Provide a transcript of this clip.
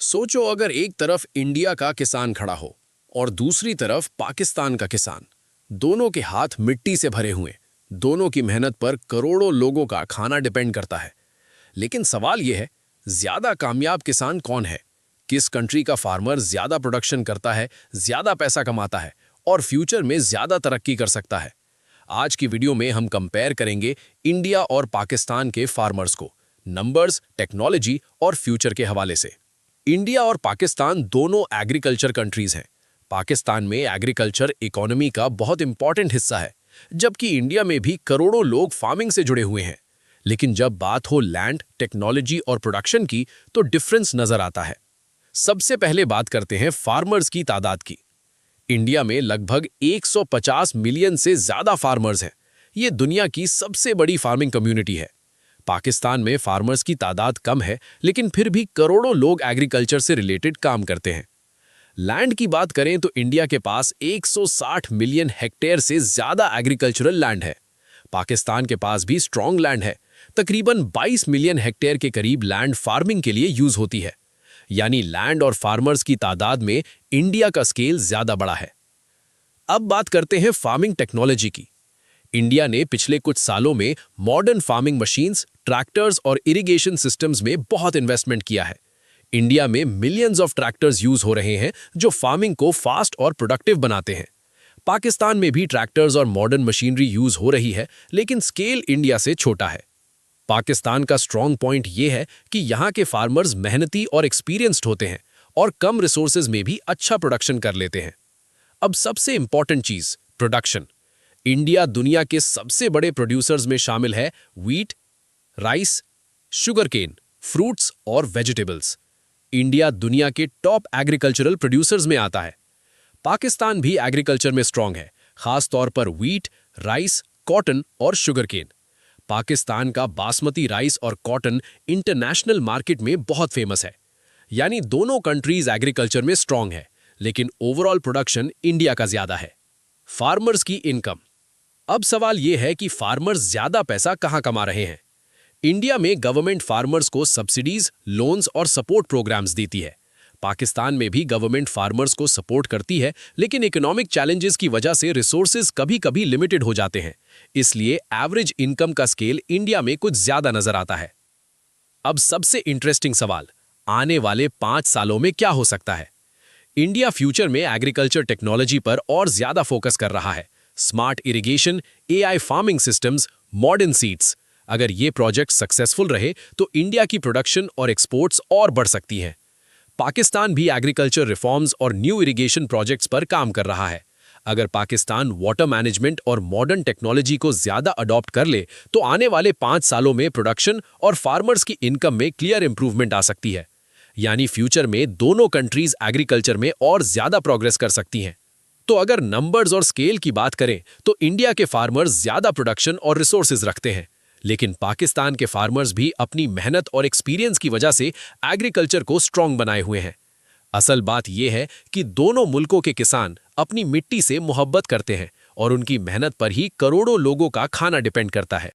सोचो अगर एक तरफ इंडिया का किसान खड़ा हो और दूसरी तरफ पाकिस्तान का किसान। दोनों के हाथ मिट्टी से भरे हुए, दोनों की मेहनत पर करोड़ों लोगों का खाना डिपेंड करता है। लेकिन सवाल यह है, ज्यादा कामयाब किसान कौन है? किस कंट्री का फार्मर ज्यादा प्रोडक्शन करता है, ज्यादा पैसा कमाता है और फ्यूचर में ज्यादा तरक्की कर सकता है? आज की वीडियो में हम कंपेयर करेंगे इंडिया और पाकिस्तान के फार्मर्स को, नंबर्स, टेक्नोलॉजी और फ्यूचर के हवाले से। इंडिया और पाकिस्तान दोनों एग्रीकल्चर कंट्रीज हैं। पाकिस्तान में एग्रीकल्चर इकोनॉमी का बहुत इंपॉर्टेंट हिस्सा है, जबकि इंडिया में भी करोड़ों लोग फार्मिंग से जुड़े हुए हैं। लेकिन जब बात हो लैंड, टेक्नोलॉजी और प्रोडक्शन की, तो डिफरेंस नजर आता है। सबसे पहले बात करते हैं फार्मर्स की तादाद की। इंडिया में लगभग 150 मिलियन से ज्यादा फार्मर्स हैं। ये दुनिया की सबसे बड़ी फार्मिंग कम्युनिटी है। पाकिस्तान में फार्मर्स की तादाद कम है, लेकिन फिर भी करोड़ों लोग एग्रीकल्चर से रिलेटेड काम करते हैं। लैंड की बात करें तो इंडिया के पास 160 मिलियन हेक्टेयर से ज्यादा एग्रीकल्चरल लैंड है। पाकिस्तान के पास भी स्ट्रॉन्ग लैंड है। तकरीबन 22 मिलियन हेक्टेयर के करीब लैंड फार्मिंग के लिए यूज होती है। यानी लैंड और फार्मर्स की तादाद में इंडिया का स्केल ज्यादा बड़ा है। अब बात करते हैं फार्मिंग टेक्नोलॉजी की। इंडिया ने पिछले कुछ सालों में मॉडर्न फार्मिंग मशीन्स, ट्रैक्टर्स और इरिगेशन सिस्टम्स में बहुत इन्वेस्टमेंट किया है। इंडिया में मिलियंस ऑफ ट्रैक्टर्स यूज हो रहे हैं, जो फार्मिंग को फास्ट और प्रोडक्टिव बनाते हैं। पाकिस्तान में भी ट्रैक्टर्स और मॉडर्न मशीनरी यूज हो रही है, लेकिन स्केल इंडिया से छोटा है। पाकिस्तान का स्ट्रॉन्ग पॉइंट यह है कि यहाँ के फार्मर्स मेहनती और एक्सपीरियंस्ड होते हैं और कम रिसोर्सेज में भी अच्छा प्रोडक्शन कर लेते हैं। अब सबसे इंपॉर्टेंट चीज, प्रोडक्शन। इंडिया दुनिया के सबसे बड़े प्रोड्यूसर्स में शामिल है व्हीट, राइस, शुगरकेन, फ्रूट्स और वेजिटेबल्स। इंडिया दुनिया के टॉप एग्रीकल्चरल प्रोड्यूसर्स में आता है। पाकिस्तान भी एग्रीकल्चर में स्ट्रांग है, खास तौर पर व्हीट, राइस, कॉटन और शुगरकेन। पाकिस्तान का बासमती राइस और कॉटन इंटरनेशनल मार्केट में बहुत फेमस है। यानी दोनों कंट्रीज एग्रीकल्चर में स्ट्रांग है, लेकिन ओवरऑल प्रोडक्शन इंडिया का ज्यादा है। फार्मर्स की इनकम। अब सवाल यह है कि फार्मर्स ज्यादा पैसा कहां कमा रहे हैं। इंडिया में गवर्नमेंट फार्मर्स को सब्सिडीज, लोन्स और सपोर्ट प्रोग्राम्स देती है। पाकिस्तान में भी गवर्नमेंट फार्मर्स को सपोर्ट करती है, लेकिन इकोनॉमिक चैलेंजेस की वजह से रिसोर्सेज कभी-कभी लिमिटेड हो जाते हैं। इसलिए एवरेज इनकम का स्केल इंडिया में कुछ ज्यादा नजर आता है। अब सबसे इंटरेस्टिंग सवाल, आने वाले 5 सालों में क्या हो सकता है? इंडिया फ्यूचर में एग्रीकल्चर टेक्नोलॉजी पर और ज्यादा फोकस कर रहा है। Smart irrigation, AI farming systems, modern seeds. अगर ये प्रोजेक्ट सक्सेसफुल रहे तो इंडिया की प्रोडक्शन और एक्सपोर्ट्स और बढ़ सकती हैं। पाकिस्तान भी एग्रीकल्चर रिफॉर्म्स और न्यू इरिगेशन प्रोजेक्ट्स पर काम कर रहा है। अगर पाकिस्तान वाटर मैनेजमेंट और मॉडर्न टेक्नोलॉजी को ज्यादा अडॉप्ट कर ले तो आने वाले 5 सालों में प्रोडक्शन और फार्मर्स की इनकम में क्लियर इंप्रूवमेंट आ सकती है। यानी फ्यूचर में दोनों कंट्रीज एग्रीकल्चर में और ज्यादा प्रोग्रेस कर सकती हैं। तो अगर नंबर्स और स्केल की बात करें तो इंडिया के फार्मर्स ज्यादा प्रोडक्शन और रिसोर्सेज रखते हैं, लेकिन पाकिस्तान के फार्मर्स भी अपनी मेहनत और एक्सपीरियंस की वजह से एग्रीकल्चर को स्ट्रांग बनाए हुए हैं। असल बात यह है कि दोनों मुल्कों के किसान अपनी मिट्टी से मोहब्बत करते हैं और उनकी मेहनत पर ही करोड़ों लोगों का खाना डिपेंड करता है।